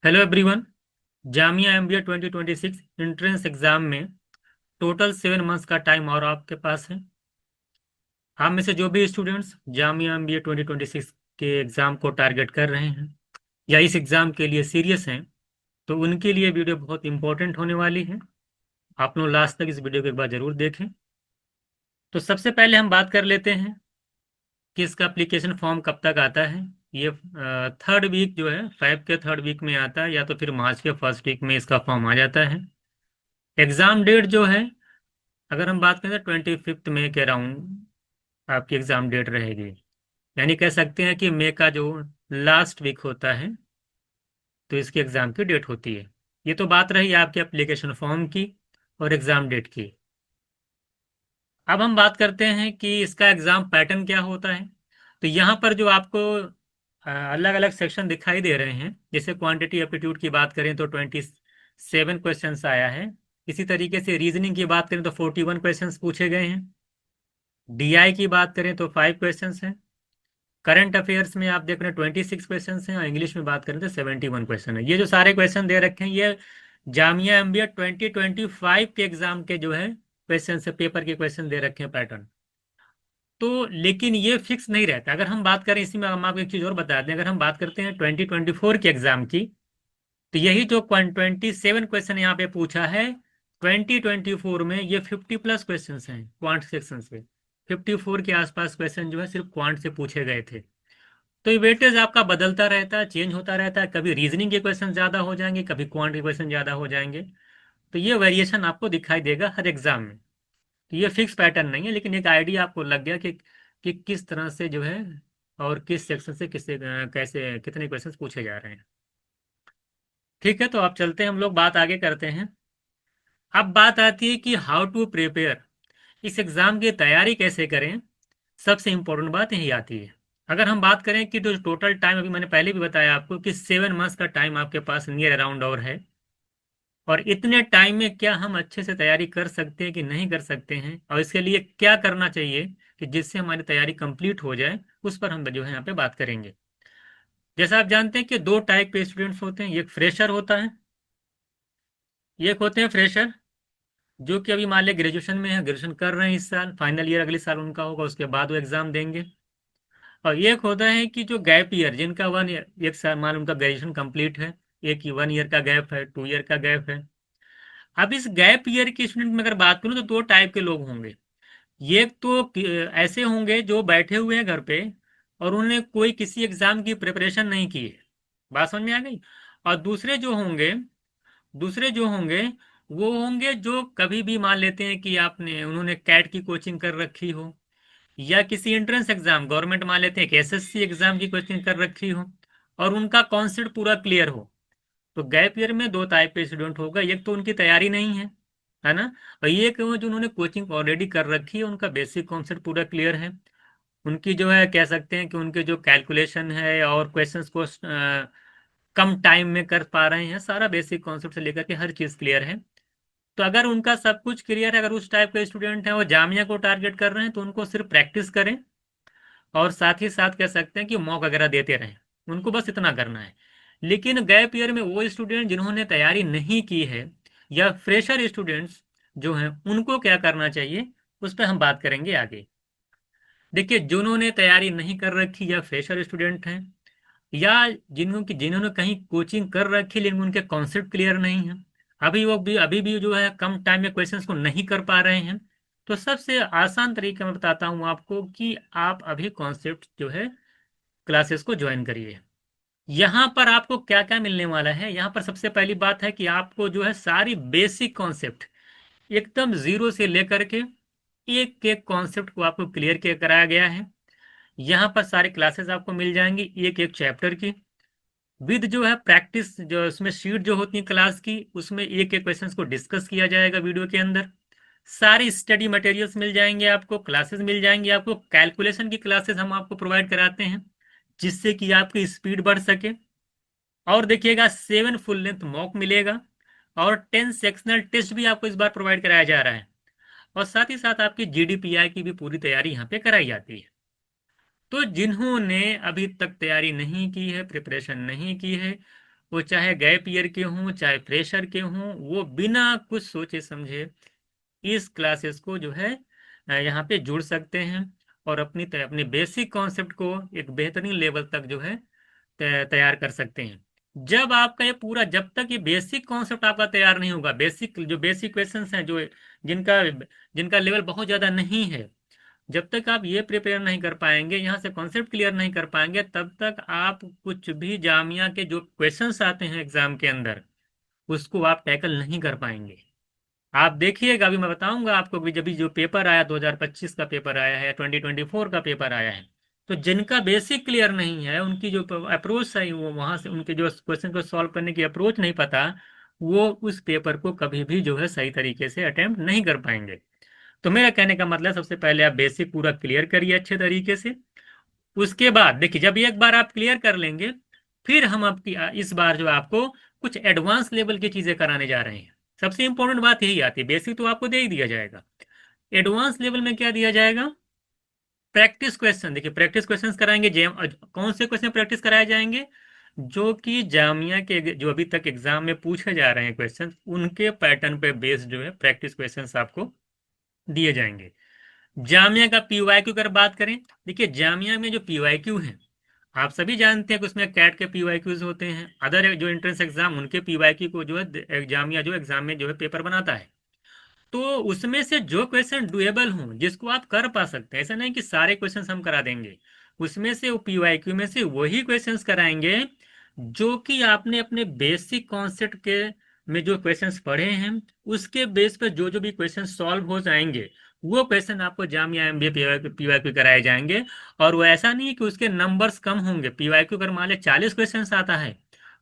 Hello everyone. Jamia MBA 2026 entrance exam में total 7 months का time और आपके पास है। आप में से जो भी स्टूडेंट्स जामिया एमबीए 2026 के एग्जाम को टारगेट कर रहे हैं या इस एग्जाम के लिए सीरियस हैं, तो उनके लिए वीडियो बहुत इंपॉर्टेंट होने वाली है। आप लोग लास्ट तक इस वीडियो को एक बार जरूर देखें। तो सबसे पहले हम बात कर लेते हैं कि इसका एप्लीकेशन फॉर्म कब तक आता है। ये थर्ड वीक जो है, फेब के थर्ड वीक में आता है या तो फिर मार्च के फर्स्ट वीक में इसका फॉर्म आ जाता है। एग्ज़ाम डेट जो है, अगर हम बात करें तो 25 मई के अराउंड आपकी एग्ज़ाम डेट रहेगी। यानी कह सकते हैं कि मई का जो लास्ट वीक होता है तो इसकी एग्ज़ाम की डेट होती है। ये तो बात रही आपके एप्लीकेशन फॉर्म की और एग्ज़ाम डेट की। अब हम बात करते हैं कि इसका एग्ज़ाम पैटर्न क्या होता है। तो यहाँ पर जो आपको अलग अलग सेक्शन दिखाई दे रहे हैं, जैसे क्वांटिटी एप्टीट्यूड की बात करें तो 27 क्वेश्चंस आया है। इसी तरीके से रीजनिंग की बात करें तो 41 क्वेश्चंस पूछे गए हैं। डीआई की बात करें तो 5 क्वेश्चंस हैं। करंट अफेयर्स में आप देख रहे हैं 26 क्वेश्चंस हैं और इंग्लिश में बात करें तो 71 क्वेश्चन है। ये जो सारे क्वेश्चन दे रखे हैं ये जामिया एमबीए 2025 के एग्जाम के जो है क्वेश्चन से पेपर के क्वेश्चन दे रखे हैं पैटर्न। तो लेकिन ये फिक्स नहीं रहता। अगर हम बात करें, इसी में हम आपको एक चीज़ और बता दें, अगर हम बात करते हैं 2024 के एग्जाम की, तो यही जो 27 क्वेश्चन यहाँ पे पूछा है 2024 में, ये 50+ क्वेश्चन हैं क्वांट सेक्शन से। 54 के आसपास क्वेश्चन जो है सिर्फ क्वांट से पूछे गए थे। तो ये वेटेज आपका बदलता रहता है, चेंज होता रहता है। कभी रीजनिंग के क्वेश्चन ज़्यादा हो जाएंगे, कभी क्वांट के क्वेश्चन ज़्यादा हो जाएंगे। तो ये वेरिएशन आपको दिखाई देगा हर एग्जाम में। तो ये फिक्स पैटर्न नहीं है, लेकिन एक आइडिया आपको लग गया कि किस तरह से जो है और किस सेक्शन से किससे कैसे कितने क्वेश्चंस पूछे जा रहे हैं। ठीक है, तो आप चलते हैं, हम लोग बात आगे करते हैं। अब बात आती है कि हाउ टू प्रिपेयर, इस एग्ज़ाम की तैयारी कैसे करें। सबसे इंपॉर्टेंट बात यही आती है। अगर हम बात करें कि जो टोटल टाइम, अभी मैंने पहले भी बताया आपको कि 7 मंथ्स का टाइम आपके पास नियर अराउंड और है, और इतने टाइम में क्या हम अच्छे से तैयारी कर सकते हैं कि नहीं कर सकते हैं, और इसके लिए क्या करना चाहिए कि जिससे हमारी तैयारी कंप्लीट हो जाए, उस पर हम जो है यहाँ पे बात करेंगे। जैसा आप जानते हैं कि दो टाइप के स्टूडेंट्स होते हैं, एक फ्रेशर होता है, एक होते हैं फ्रेशर जो कि अभी मान लिया ग्रेजुएशन में है, ग्रेजुएशन कर रहे हैं, इस साल फाइनल ईयर अगले साल उनका होगा, उसके बाद वो एग्जाम देंगे। और एक होता है कि जो गैप ईयर, जिनका 1 ईयर, एक साल मान उनका ग्रेजुएशन कंप्लीट है, एक ही 1 ईयर का गैप है, 2 ईयर का गैप है। अब इस गैप ईयर के स्टूडेंट में अगर बात करूं तो दो टाइप के लोग होंगे। ये तो ऐसे होंगे जो बैठे हुए हैं घर पे और उन्होंने कोई किसी एग्जाम की प्रिपरेशन नहीं की है। बात समझ में आ गई। और दूसरे जो होंगे वो होंगे जो कभी भी मान लेते हैं कि आपने उन्होंने कैट की कोचिंग कर रखी हो, या किसी एंट्रेंस एग्जाम गवर्नमेंट मान लेते हैं कि एसएससी एग्जाम की कोचिंग कर रखी हो और उनका कॉन्सेप्ट पूरा क्लियर हो। तो गैप ईयर में दो टाइप के स्टूडेंट होगा, एक तो उनकी तैयारी नहीं है ना, और ये कि वो जो उन्होंने कोचिंग ऑलरेडी कर रखी है, उनका बेसिक कॉन्सेप्ट पूरा क्लियर है। उनकी जो है कह सकते हैं कि उनके जो कैलकुलेशन है और क्वेश्चंस को कम टाइम में कर पा रहे हैं, सारा बेसिक कॉन्सेप्ट से लेकर के हर चीज़ क्लियर है। तो अगर उनका सब कुछ क्लियर है, अगर उस टाइप के स्टूडेंट हैं वो जामिया को टारगेट कर रहे हैं, तो उनको सिर्फ प्रैक्टिस करें और साथ ही साथ कह सकते हैं कि मॉक वगैरह देते रहें। उनको बस इतना करना है। लेकिन गैप ईयर में वो स्टूडेंट जिन्होंने तैयारी नहीं की है या फ्रेशर स्टूडेंट्स जो हैं, उनको क्या करना चाहिए, उस पर हम बात करेंगे आगे। देखिए, जिन्होंने तैयारी नहीं कर रखी या फ्रेशर स्टूडेंट हैं, या जिन्होंने कहीं कोचिंग कर रखी लेकिन उनके कॉन्सेप्ट क्लियर नहीं है, अभी भी जो है कम टाइम में क्वेश्चंस को नहीं कर पा रहे हैं, तो सबसे आसान तरीका मैं बताता हूं आपको कि आप अभी कॉन्सेप्ट जो है क्लासेस को ज्वाइन करिए। यहाँ पर आपको क्या क्या मिलने वाला है, यहाँ पर सबसे पहली बात है कि आपको जो है सारी बेसिक कॉन्सेप्ट एकदम जीरो से लेकर के एक एक कॉन्सेप्ट को आपको क्लियर किया कराया गया है। यहाँ पर सारी क्लासेस आपको मिल जाएंगी एक एक चैप्टर की, विद जो है प्रैक्टिस, जो उसमें शीट जो होती है क्लास की, उसमें एक एक क्वेश्चंस को डिस्कस किया जाएगा वीडियो के अंदर। सारी स्टडी मटेरियल्स मिल जाएंगे आपको, क्लासेस मिल जाएंगी आपको, कैलकुलेशन की क्लासेस हम आपको प्रोवाइड कराते हैं जिससे कि आपकी स्पीड बढ़ सके। और देखिएगा 7 फुल लेंथ मॉक मिलेगा और 10 सेक्शनल टेस्ट भी आपको इस बार प्रोवाइड कराया जा रहा है। और साथ ही साथ आपकी जीडीपीआई की भी पूरी तैयारी यहाँ पे कराई जाती है। तो जिन्होंने अभी तक तैयारी नहीं की है, प्रिपरेशन नहीं की है, वो चाहे गैप ईयर के हों चाहे फ्रेशर के हों, वो बिना कुछ सोचे समझे इस क्लासेस को जो है यहाँ पे जुड़ सकते हैं और अपनी बेसिक कॉन्सेप्ट को एक बेहतरीन लेवल तक जो है तैयार कर सकते हैं। जब आपका ये पूरा, जब तक ये बेसिक कॉन्सेप्ट आपका तैयार नहीं होगा, बेसिक क्वेश्चंस हैं जो जिनका जिनका लेवल बहुत ज़्यादा नहीं है, जब तक आप ये प्रिपेयर नहीं कर पाएंगे, यहाँ से कॉन्सेप्ट क्लियर नहीं कर पाएंगे, तब तक आप कुछ भी जामिया के जो क्वेश्चंस आते हैं एग्जाम के अंदर उसको आप टैकल नहीं कर पाएंगे। आप देखिएगा, अभी मैं बताऊंगा आपको कि जब भी जो पेपर आया 2025 का पेपर आया है, 2024 का पेपर आया है, तो जिनका बेसिक क्लियर नहीं है, उनकी जो अप्रोच है, वो वहां से उनके जो क्वेश्चन को सॉल्व करने की अप्रोच नहीं पता, वो उस पेपर को कभी भी जो है सही तरीके से अटेम्प्ट नहीं कर पाएंगे। तो मेरा कहने का मतलब, सबसे पहले आप बेसिक पूरा क्लियर करिए अच्छे तरीके से। उसके बाद देखिए, जब एक बार आप क्लियर कर लेंगे, फिर हम आपकी इस बार जो आपको कुछ एडवांस लेवल की चीजें कराने जा रहे हैं। सबसे इंपॉर्टेंट बात यही आती है, बेसिक तो आपको दे ही दिया जाएगा, एडवांस लेवल में क्या दिया जाएगा? Practice question. देखिए, प्रैक्टिस क्वेश्चंस कराएंगे। कौन से क्वेश्चन प्रैक्टिस कराए जाएंगे? जो कि जामिया के जो अभी तक एग्जाम में पूछे जा रहे हैं क्वेश्चन, उनके पैटर्न पे बेस्ड जो है प्रैक्टिस क्वेश्चंस आपको दिए जाएंगे। जामिया का पीवाईक्यू अगर बात करें, देखिए जामिया में जो पीवाईक्यू है, आप सभी जानते हैं कि उसमें कैट के पीवाईक्यूज होते हैं, अदर जो एंट्रेंस एग्जाम उनके पीवाईक्यू को जो है जामिया जो एग्जाम में जो है पेपर बनाता है। तो उसमें से जो क्वेश्चन डुएबल हों, जिसको आप कर पा सकते हैं, ऐसा नहीं कि सारे क्वेश्चंस हम करा देंगे, उसमें से वो पीवाईक्यू में से वही क्वेश्चंस कराएंगे जो कि आपने अपने बेसिक कॉन्सेप्ट के में जो क्वेश्चंस पढ़े हैं, उसके बेस पर जो जो भी क्वेश्चन सॉल्व हो जाएंगे, वो क्वेश्चन आपको जामिया एमबीए पीवाईक्यू कराए जाएंगे। और वो ऐसा नहीं है कि उसके नंबर्स कम होंगे। पीवाईक्यू अगर मान लिया 40 क्वेश्चन आता है,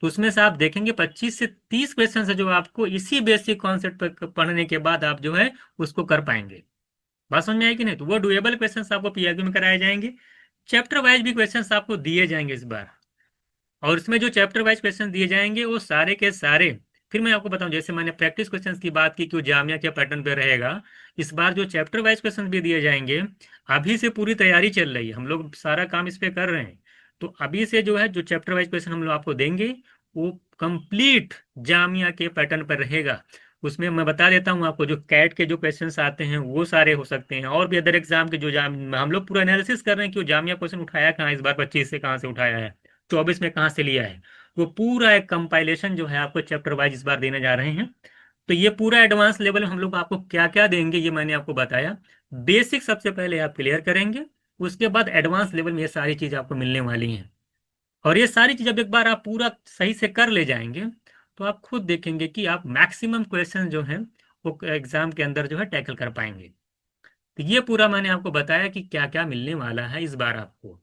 तो उसमें से आप देखेंगे 25 से 30 क्वेश्चन है जो आपको इसी बेसिक कॉन्सेप्ट पर पढ़ने के बाद आप जो है उसको कर पाएंगे। बात समझ में आएगी नहीं? तो वो डुएबल क्वेश्चंस आपको पीआईक्यू में कराए जाएंगे। चैप्टर वाइज भी क्वेश्चंस आपको दिए जाएंगे इस बार, और उसमें जो चैप्टर वाइज क्वेश्चन दिए जाएंगे वो सारे के सारे, फिर मैं आपको बताऊं, जैसे मैंने प्रैक्टिस क्वेश्चंस की बात की कि वो जामिया के पैटर्न पे रहेगा, इस बार जो चैप्टर वाइज क्वेश्चन भी दिए जाएंगे, अभी से पूरी तैयारी चल रही है, हम लोग सारा काम इस पे कर रहे हैं। तो अभी से जो है जो चैप्टर वाइज क्वेश्चन हम लोग आपको देंगे, वो कंप्लीट जामिया के पैटर्न पर रहेगा। उसमें मैं बता देता हूँ आपको, जो कैट के जो क्वेश्चंस आते हैं वो सारे हो सकते हैं, और भी अदर एग्जाम के जो हम लोग पूरा एनालिसिस कर रहे हैं कि वो जामिया क्वेश्चन उठाया कहाँ इस बार, 25 से कहाँ से उठाया है, 24 में कहाँ से लिया है। वो पूरा एक कंपाइलेशन जो है आपको चैप्टर वाइज इस बार देने जा रहे हैं। तो ये पूरा एडवांस लेवल में हम लोग आपको क्या क्या देंगे ये मैंने आपको बताया। बेसिक सबसे पहले आप क्लियर करेंगे, उसके बाद एडवांस लेवल में ये सारी चीज आपको मिलने वाली हैं। और ये सारी चीज जब एक बार आप पूरा सही से कर ले जाएंगे, तो आप खुद देखेंगे कि आप मैक्सिमम क्वेश्चन जो है वो एग्जाम के अंदर जो है टैकल कर पाएंगे। तो ये पूरा मैंने आपको बताया कि क्या क्या मिलने वाला है इस बार आपको।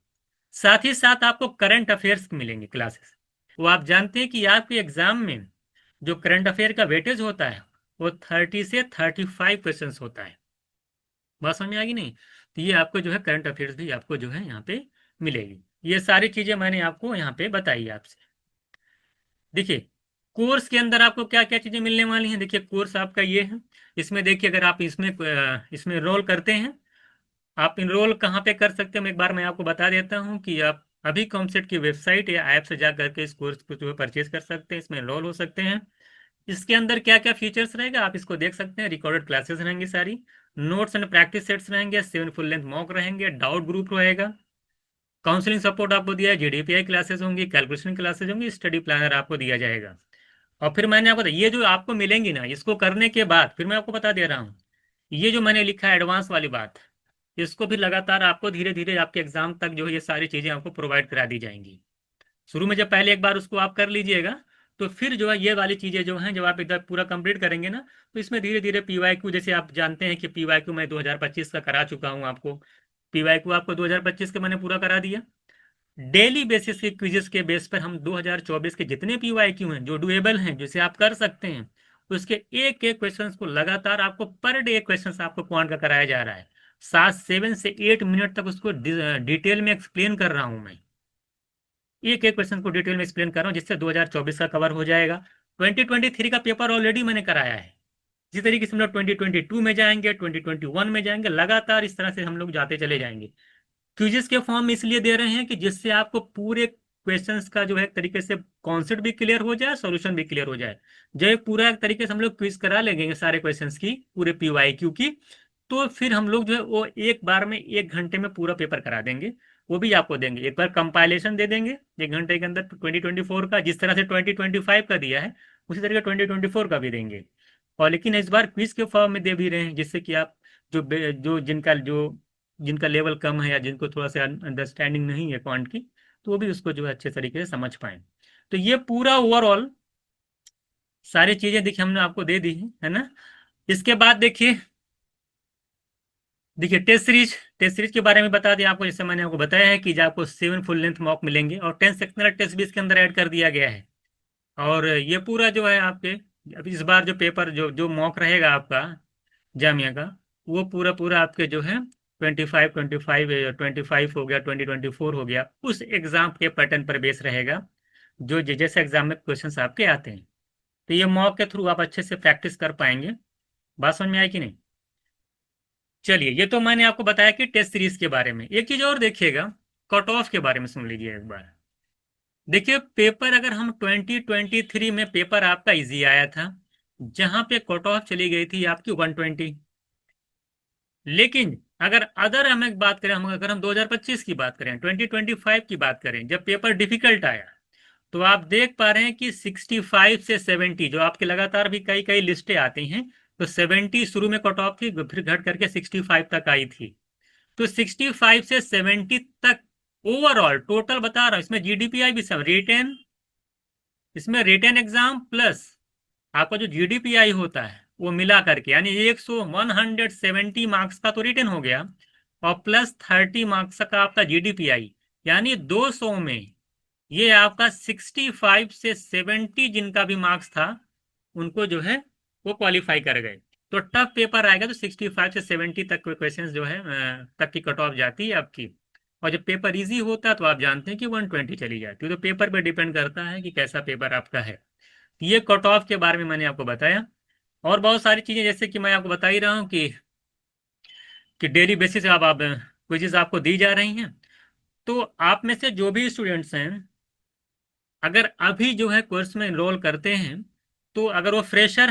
साथ ही साथ आपको करंट अफेयर्स मिलेंगे क्लासेस। वो आप जानते हैं कि आपके एग्जाम में जो करंट अफेयर का वेटेज होता है, वो 30 से 35 क्वेश्चन होता है। बात समझ में आएगी नहीं? तो ये आपको जो है करंट अफेयर्स भी आपको जो है यहाँ पे मिलेगी। ये सारी चीजें मैंने आपको यहाँ पे बताई आपसे। देखिए, कोर्स के अंदर आपको क्या क्या चीजें मिलने वाली हैं। देखिए, कोर्स आपका ये है। इसमें देखिए, अगर आप इसमें रोल करते हैं, आप इनरोल कहाँ पे कर सकते हैं, मैं एक बार मैं आपको बता देता हूँ कि आप अभी कॉमसेट की वेबसाइट या ऐप से जा करके इस कोर्स को जो है परचेज कर सकते हैं, इसमें इनरोल हो सकते हैं। इसके अंदर क्या क्या फीचर्स रहेगा आप इसको देख सकते हैं। रिकॉर्डेड क्लासेस रहेंगी सारी, नोट्स एंड प्रैक्टिस सेट्स रहेंगे, 7 फुल लेंथ मॉक रहेंगे, डाउट ग्रुप रहेगा, काउंसलिंग सपोर्ट आपको दिया है, जीडीपीआई क्लासेस होंगी, कैलकुलेशन क्लासेस होंगी, स्टडी प्लानर आपको दिया जाएगा। और फिर मैंने आपको ये जो आपको मिलेंगी ना, इसको करने के बाद फिर मैं आपको बता दे रहा हूँ, ये जो मैंने लिखा है एडवांस वाली बात, इसको भी लगातार आपको धीरे धीरे आपके एग्जाम तक जो है ये सारी चीजें आपको प्रोवाइड करा दी जाएंगी। शुरू में जब पहले एक बार उसको आप कर लीजिएगा, तो फिर जो है ये वाली चीजें जो हैं, जब आप इधर पूरा कंप्लीट करेंगे ना, तो इसमें धीरे धीरे पीवाईक्यू, जैसे आप जानते हैं कि पीवाईक्यू मैं 2025 का करा चुका हूँ आपको, पीवाईक्यू आपको 2025 का मैंने पूरा करा दिया। डेली बेसिस के क्विजेस के बेस पर हम 2024 के जितने पीवाईक्यू हैं जो डुएबल हैं, जिसे आप कर सकते हैं, उसके एक एक क्वेश्चन को लगातार आपको पर डे क्वेश्चन आपको पॉइंट का कराया जा रहा है। 7 से 8 मिनट तक उसको डिटेल में एक्सप्लेन कर रहा हूं मैं, एक एक क्वेश्चन को डिटेल में एक्सप्लेन कर रहा हूँ, जिससे 2024 का कवर हो जाएगा। 2023 का पेपर ऑलरेडी मैंने कराया है। इसी तरीके से हम लोग 2022 में जाएंगे, 2021 में जाएंगे, लगातार इस तरह से हम लोग जाते चले जाएंगे। क्विज़ेस के फॉर्म में इसलिए दे रहे हैं कि जिससे आपको पूरे क्वेश्चंस का जो है एक तरीके से कॉन्सेप्ट भी क्लियर हो जाए, सॉल्यूशन भी क्लियर हो जाए। जब एक पूरा एक तरीके से हम लोग क्विज करा लेंगे सारे क्वेश्चंस की, पूरे PYQ की, तो फिर हम लोग जो है वो एक बार में 1 घंटे में पूरा पेपर करा देंगे। वो भी आपको देंगे, एक बार कंपाइलेशन दे देंगे 1 घंटे के अंदर 2024 का, जिस तरह से 2025 का दिया है उसी तरह का 2024 का भी देंगे। और लेकिन इस बार क्विज के फॉर्म में दे भी रहे हैं, जिससे कि आप जिनका लेवल कम है या जिनको थोड़ा सा अंडरस्टैंडिंग नहीं है क्वांट की, तो वो भी उसको जो है अच्छे तरीके से समझ पाए। तो ये पूरा ओवरऑल सारी चीजें देखिए हमने आपको दे दी है ना। इसके बाद देखिए देखिए टेस्ट सीरीज के बारे में बता दिया आपको, जैसे मैंने आपको बताया है कि जो आपको 7 फुल लेंथ मॉक मिलेंगे और 10 सेक्शनल टेस्ट भी इसके अंदर ऐड कर दिया गया है। और ये पूरा जो है आपके अभी इस बार जो पेपर जो जो मॉक रहेगा आपका जामिया का, वो पूरा पूरा आपके जो है 25 हो गया, 2024 हो गया, उस एग्जाम के पैटर्न पर बेस रहेगा जो जैसे एग्जाम में क्वेश्चन आपके आते हैं। तो ये मॉक के थ्रू आप अच्छे से प्रैक्टिस कर पाएंगे। बात समझ में आई कि नहीं? चलिए, ये तो मैंने आपको बताया कि टेस्ट सीरीज के बारे में। एक चीज और देखिएगा, कट ऑफ के बारे में सुन लीजिए एक बार। देखिए पेपर अगर हम 2023 में पेपर आपका इजी आया था, जहां पे कट ऑफ चली गई थी आपकी 120। लेकिन अगर अदर हम एक बात करें, हम अगर हम 2025 की बात करें, 2025 की बात करें, जब पेपर डिफिकल्ट आया, तो आप देख पा रहे हैं कि 65 से 70 जो आपके लगातार भी कई कई लिस्टें आती हैं, तो 70 शुरू में कट ऑफ थी, फिर घट करके 65 तक आई थी। तो 65 से 70 तक ओवरऑल टोटल बता रहा हूं, इसमें GDPI भी सब रिटेन, इसमें रिटेन एग्जाम प्लस आपका जो GDPI होता है वो मिला करके, यानी 170 मार्क्स का तो रिटेन हो गया, और प्लस 30 मार्क्स का आपका GDPI, यानी 200 में ये आपका 65 से 70 जिनका भी मार्क्स था उनको जो है वो क्वालिफाई कर गए। तो टफ पेपर आएगा तो 65 से 70 तक क्वेश्चंस जो है तक की कट ऑफ जाती है आपकी। और जब पेपर इजी होता है तो आप जानते हैं कि 120 चली जाती है। तो पेपर पे डिपेंड करता है कि कैसा पेपर आपका है। ये कट ऑफ के बारे में मैंने आपको बताया। और बहुत सारी चीजें जैसे कि मैं आपको बता ही रहा हूँ कि डेली बेसिस आप क्विज़ेस आपको दी जा रही हैं। तो आप में से जो भी स्टूडेंट्स हैं, अगर अभी जो है कोर्स में एनरोल करते हैं, तो अगर वो फ्रेशर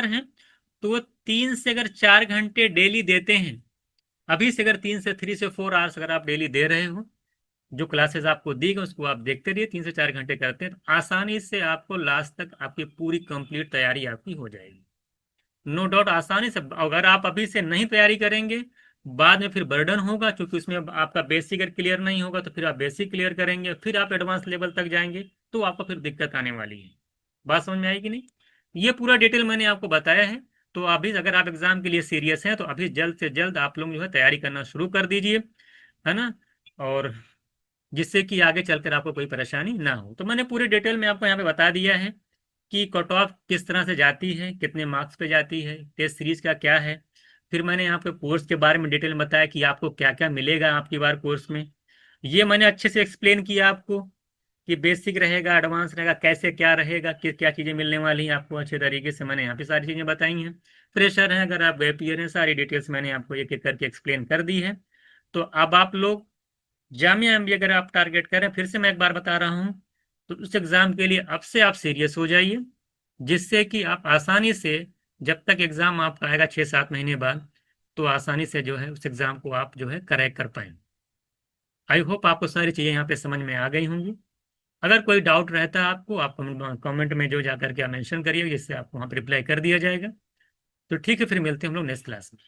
हैं तो वो 3 से अगर 4 घंटे डेली देते हैं, अभी से अगर 3 से 4 आवर्स अगर आप डेली दे रहे हो, जो क्लासेस आपको दी गई उसको आप देखते रहिए, 3 से 4 घंटे करते हैं, तो आसानी से आपको लास्ट तक आपकी पूरी कंप्लीट तैयारी आपकी हो जाएगी। नो डाउट आसानी से। अगर आप अभी से नहीं तैयारी करेंगे, बाद में फिर बर्डन होगा, क्योंकि उसमें आपका बेसिक अगर क्लियर नहीं होगा तो फिर आप बेसिक क्लियर करेंगे, फिर आप एडवांस लेवल तक जाएंगे, तो आपको फिर दिक्कत आने वाली है। बात समझ में आई कि नहीं? ये पूरा डिटेल मैंने आपको बताया है। तो अभी अगर आप एग्जाम के लिए सीरियस हैं तो अभी जल्द से जल्द आप लोग जो है तैयारी करना शुरू कर दीजिए, है ना। और जिससे कि आगे चलकर आपको कोई परेशानी ना हो। तो मैंने पूरे डिटेल में आपको यहाँ पे बता दिया है कि कट ऑफ किस तरह से जाती है, कितने मार्क्स पे जाती है, टेस्ट सीरीज का क्या है। फिर मैंने यहाँ पे कोर्स के बारे में डिटेल में बताया कि आपको क्या क्या मिलेगा आपकी बार कोर्स में। ये मैंने अच्छे से एक्सप्लेन किया आपको कि बेसिक रहेगा, एडवांस रहेगा, कैसे क्या रहेगा, कि क्या चीज़ें मिलने वाली हैं आपको, अच्छे तरीके से मैंने यहाँ पे सारी चीज़ें बताई हैं। प्रेशर है, अगर आप गैप ईयर हैं, सारी डिटेल्स मैंने आपको एक एक करके एक्सप्लेन कर दी है। तो अब आप लोग जामिया एमबीए अगर आप टारगेट करें, फिर से मैं एक बार बता रहा हूं, तो उस एग्जाम के लिए अब से आप सीरियस हो जाइए, जिससे कि आप आसानी से, जब तक एग्जाम आपका आएगा 6-7 महीने बाद, तो आसानी से जो है उस एग्जाम को आप जो है करेक्ट कर पाए। आई होप आपको सारी चीजें यहाँ पे समझ में आ गई होंगी। अगर कोई डाउट रहता है आपको, आप कमेंट में जो जा करके आप मेंशन करिए, जिससे आपको वहाँ पर रिप्लाई कर दिया जाएगा। तो ठीक है, फिर मिलते हैं हम लोग नेक्स्ट क्लास में।